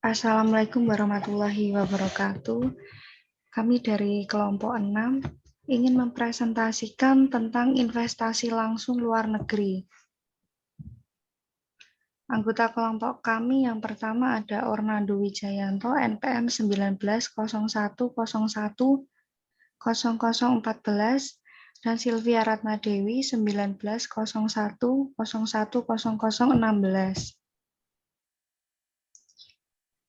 Assalamualaikum warahmatullahi wabarakatuh. Kami dari kelompok 6 ingin mempresentasikan tentang investasi langsung luar negeri. Anggota kelompok kami yang pertama ada Ornando Wijayanto, NPM 1901010014, dan Sylvia Ratnadewi 1901010016.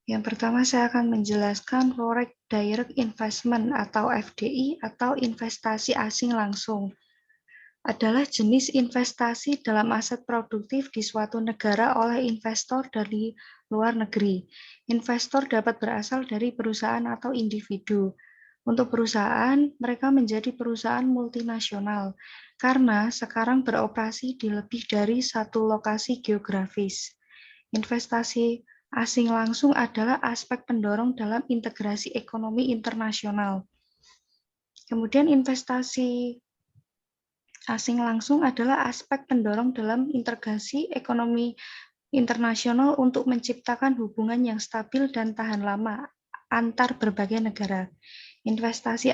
Yang pertama saya akan menjelaskan Foreign Direct Investment atau FDI atau investasi asing langsung. Adalah jenis investasi dalam aset produktif di suatu negara oleh investor dari luar negeri. Investor dapat berasal dari perusahaan atau individu. Untuk perusahaan, mereka menjadi perusahaan multinasional karena sekarang beroperasi di lebih dari satu lokasi geografis. Investasi asing langsung adalah aspek pendorong dalam integrasi ekonomi internasional. Kemudian investasi asing langsung adalah aspek pendorong dalam integrasi ekonomi internasional untuk menciptakan hubungan yang stabil dan tahan lama antar berbagai negara. Investasi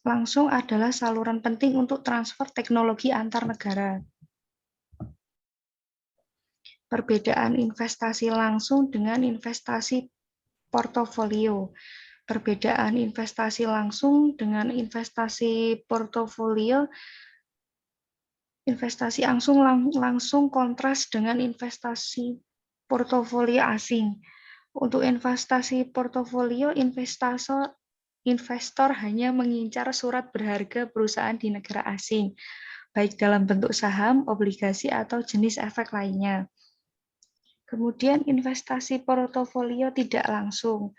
langsung adalah saluran penting untuk transfer teknologi antar negara. Perbedaan investasi langsung dengan investasi portofolio. Perbedaan investasi langsung dengan investasi portofolio. Investasi langsung kontras dengan investasi portofolio asing. Untuk investasi portofolio, investor hanya mengincar surat berharga perusahaan di negara asing, baik dalam bentuk saham, obligasi, atau jenis efek lainnya. Kemudian investasi portofolio tidak langsung,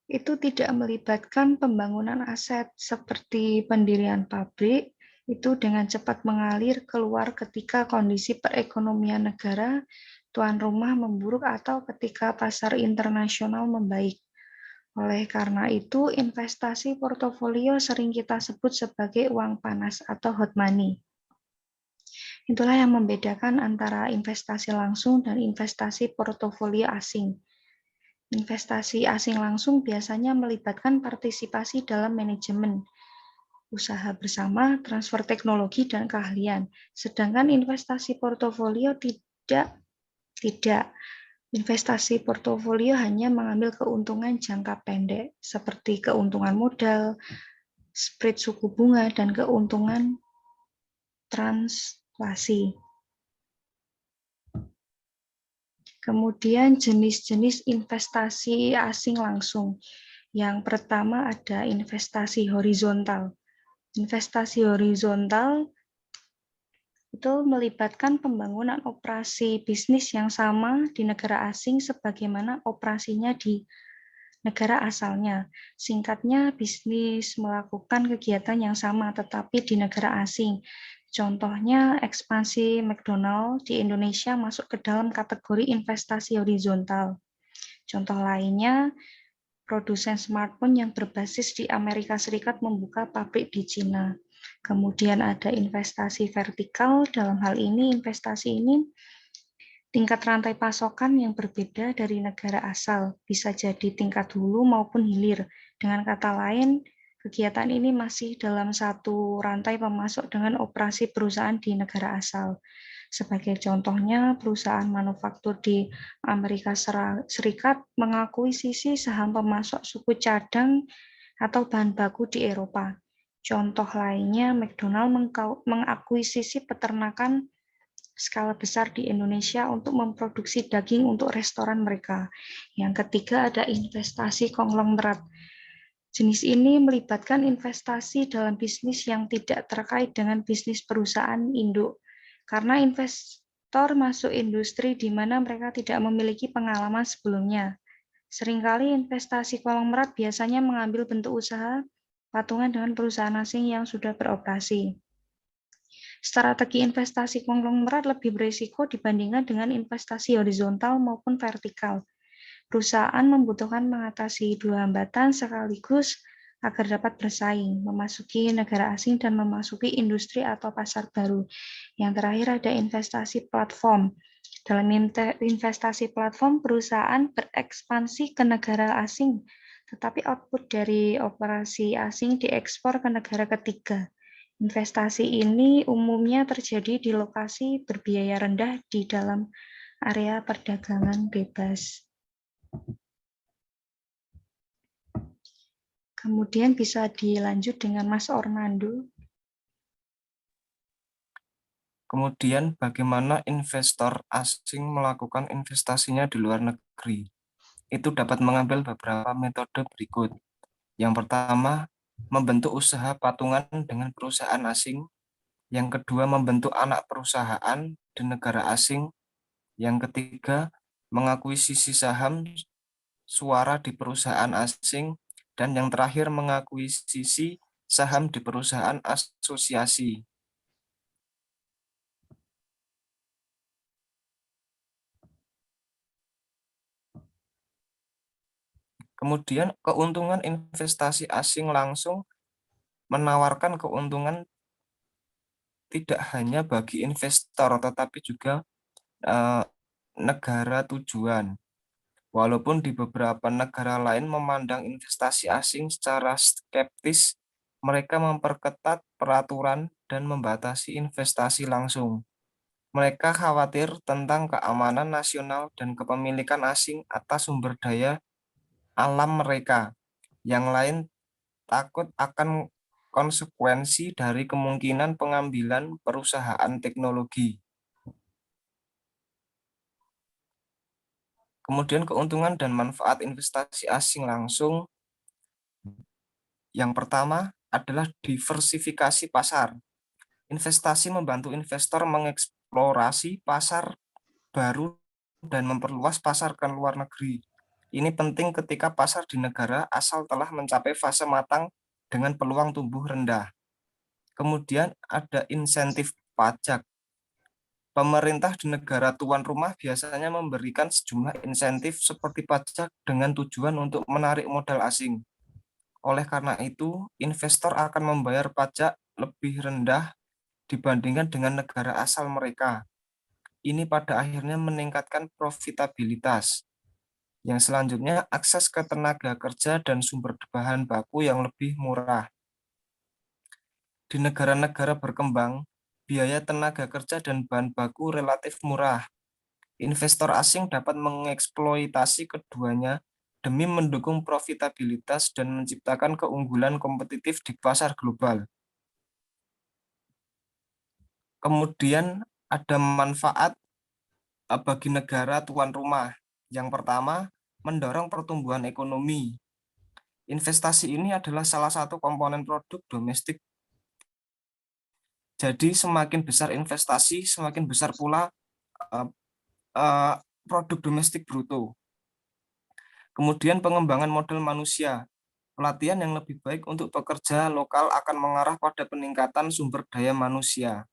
itu tidak melibatkan pembangunan aset seperti pendirian pabrik, itu dengan cepat mengalir keluar ketika kondisi perekonomian negara tuan rumah memburuk atau ketika pasar internasional membaik. Oleh karena itu, investasi portofolio sering kita sebut sebagai uang panas atau hot money. Itulah yang membedakan antara investasi langsung dan investasi portofolio asing. Investasi asing langsung biasanya melibatkan partisipasi dalam manajemen, usaha bersama, transfer teknologi, dan keahlian. Sedangkan investasi portofolio tidak. Investasi portofolio hanya mengambil keuntungan jangka pendek, seperti keuntungan modal, spread suku bunga, dan keuntungan translasi. Kemudian jenis-jenis investasi asing langsung. Yang pertama ada investasi horizontal. Investasi horizontal itu melibatkan pembangunan operasi bisnis yang sama di negara asing sebagaimana operasinya di negara asalnya. Singkatnya, bisnis melakukan kegiatan yang sama tetapi di negara asing. Contohnya, ekspansi McDonald di Indonesia masuk ke dalam kategori investasi horizontal. Contoh lainnya, produsen smartphone yang berbasis di Amerika Serikat membuka pabrik di Cina. Kemudian ada investasi vertikal, dalam hal ini investasi ini tingkat rantai pasokan yang berbeda dari negara asal, bisa jadi tingkat hulu maupun hilir. Dengan kata lain, kegiatan ini masih dalam satu rantai pemasok dengan operasi perusahaan di negara asal. Sebagai contohnya, perusahaan manufaktur di Amerika Serikat mengakuisisi saham pemasok suku cadang atau bahan baku di Eropa. Contoh lainnya, McDonald mengakuisisi peternakan skala besar di Indonesia untuk memproduksi daging untuk restoran mereka. Yang ketiga ada investasi konglomerat. Jenis ini melibatkan investasi dalam bisnis yang tidak terkait dengan bisnis perusahaan induk. Karena investor masuk industri di mana mereka tidak memiliki pengalaman sebelumnya. Seringkali investasi konglomerat biasanya mengambil bentuk usaha patungan dengan perusahaan asing yang sudah beroperasi. Strategi investasi konglomerat lebih berisiko dibandingkan dengan investasi horizontal maupun vertikal. Perusahaan membutuhkan mengatasi dua hambatan sekaligus agar dapat bersaing, memasuki negara asing dan memasuki industri atau pasar baru. Yang terakhir ada investasi platform. Dalam investasi platform, perusahaan berekspansi ke negara asing, tetapi output dari operasi asing diekspor ke negara ketiga. Investasi ini umumnya terjadi di lokasi berbiaya rendah di dalam area perdagangan bebas. Kemudian bisa dilanjut dengan Mas Orlando. Kemudian bagaimana investor asing melakukan investasinya di luar negeri? Itu dapat mengambil beberapa metode berikut. Yang pertama, membentuk usaha patungan dengan perusahaan asing. Yang kedua, membentuk anak perusahaan di negara asing. Yang ketiga, mengakuisisi saham suara di perusahaan asing. Dan yang terakhir, mengakuisisi saham di perusahaan asosiasi. Kemudian keuntungan investasi asing langsung menawarkan keuntungan tidak hanya bagi investor tetapi juga negara tujuan. Walaupun di beberapa negara lain memandang investasi asing secara skeptis, mereka memperketat peraturan dan membatasi investasi langsung. Mereka khawatir tentang keamanan nasional dan kepemilikan asing atas sumber daya alam mereka. Yang lain takut akan konsekuensi dari kemungkinan pengambilan perusahaan teknologi. Kemudian keuntungan dan manfaat investasi asing langsung. Yang pertama adalah diversifikasi pasar. Investasi membantu investor mengeksplorasi pasar baru dan memperluas pasar ke luar negeri. Ini penting ketika pasar di negara asal telah mencapai fase matang dengan peluang tumbuh rendah. Kemudian ada insentif pajak. Pemerintah di negara tuan rumah biasanya memberikan sejumlah insentif seperti pajak dengan tujuan untuk menarik modal asing. Oleh karena itu, investor akan membayar pajak lebih rendah dibandingkan dengan negara asal mereka. Ini pada akhirnya meningkatkan profitabilitas. Yang selanjutnya, akses ke tenaga kerja dan sumber bahan baku yang lebih murah. Di negara-negara berkembang, biaya tenaga kerja dan bahan baku relatif murah. Investor asing dapat mengeksploitasi keduanya demi mendukung profitabilitas dan menciptakan keunggulan kompetitif di pasar global. Kemudian ada manfaat bagi negara tuan rumah. Yang pertama, mendorong pertumbuhan ekonomi. Investasi ini adalah salah satu komponen produk domestik. Jadi semakin besar investasi, semakin besar pula produk domestik bruto. Kemudian pengembangan modal manusia. Pelatihan yang lebih baik untuk pekerja lokal akan mengarah pada peningkatan sumber daya manusia.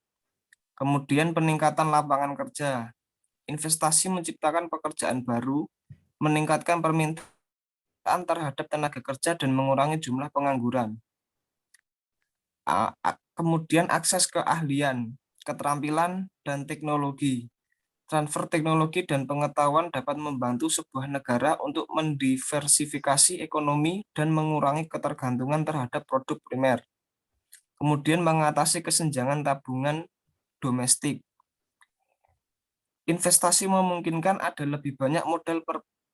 Kemudian peningkatan lapangan kerja. Investasi menciptakan pekerjaan baru, meningkatkan permintaan terhadap tenaga kerja dan mengurangi jumlah pengangguran. Kemudian akses ke ahlian, keterampilan, dan teknologi. Transfer teknologi dan pengetahuan dapat membantu sebuah negara untuk mendiversifikasi ekonomi dan mengurangi ketergantungan terhadap produk primer. Kemudian mengatasi kesenjangan tabungan domestik. Investasi memungkinkan ada lebih banyak modal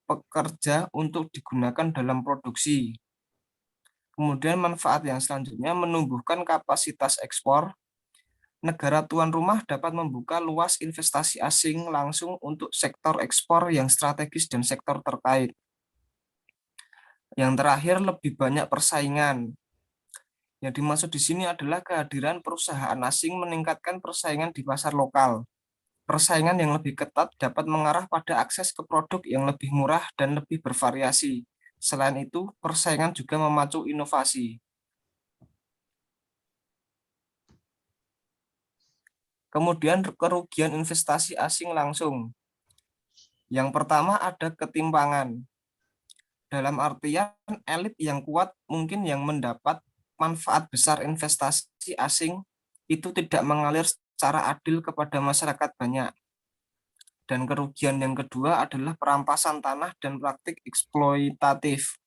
pekerja untuk digunakan dalam produksi. Kemudian manfaat yang selanjutnya menumbuhkan kapasitas ekspor. Negara tuan rumah dapat membuka luas investasi asing langsung untuk sektor ekspor yang strategis dan sektor terkait. Yang terakhir, lebih banyak persaingan. Yang dimaksud di sini adalah kehadiran perusahaan asing meningkatkan persaingan di pasar lokal. Persaingan yang lebih ketat dapat mengarah pada akses ke produk yang lebih murah dan lebih bervariasi. Selain itu, persaingan juga memacu inovasi. Kemudian kerugian investasi asing langsung. Yang pertama ada ketimpangan. Dalam artian elit yang kuat mungkin yang mendapat manfaat besar investasi asing itu tidak mengalir secara adil kepada masyarakat banyak. Dan kerugian yang kedua adalah perampasan tanah dan praktik eksploitatif.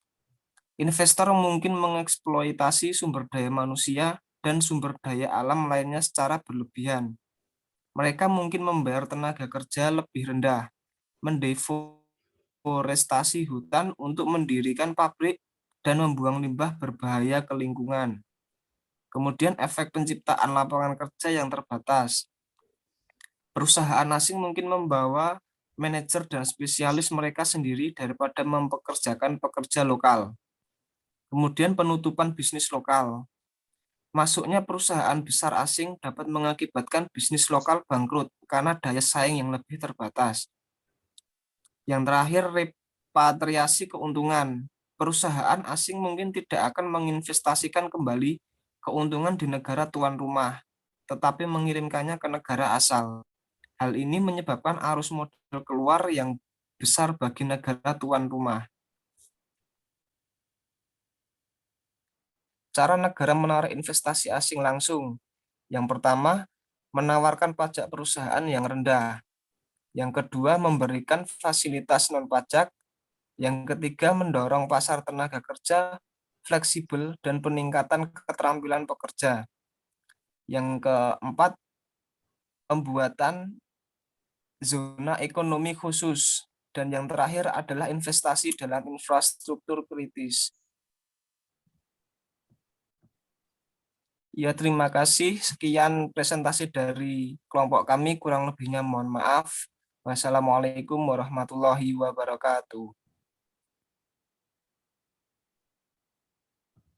Investor mungkin mengeksploitasi sumber daya manusia dan sumber daya alam lainnya secara berlebihan. Mereka mungkin membayar tenaga kerja lebih rendah, mendeforestasi hutan untuk mendirikan pabrik, dan membuang limbah berbahaya ke lingkungan. Kemudian efek penciptaan lapangan kerja yang terbatas. Perusahaan asing mungkin membawa manajer dan spesialis mereka sendiri daripada mempekerjakan pekerja lokal. Kemudian penutupan bisnis lokal. Masuknya perusahaan besar asing dapat mengakibatkan bisnis lokal bangkrut karena daya saing yang lebih terbatas. Yang terakhir, repatriasi keuntungan. Perusahaan asing mungkin tidak akan menginvestasikan kembali keuntungan di negara tuan rumah, tetapi mengirimkannya ke negara asal. Hal ini menyebabkan arus modal keluar yang besar bagi negara tuan rumah. Cara negara menarik investasi asing langsung. Yang pertama, menawarkan pajak perusahaan yang rendah. Yang kedua, memberikan fasilitas non-pajak. Yang ketiga, mendorong pasar tenaga kerja fleksibel dan peningkatan keterampilan pekerja. Yang keempat, pembuatan zona ekonomi khusus. Dan yang terakhir adalah investasi dalam infrastruktur kritis. Ya, terima kasih. Sekian presentasi dari kelompok kami. Kurang lebihnya mohon maaf. Wassalamualaikum warahmatullahi wabarakatuh.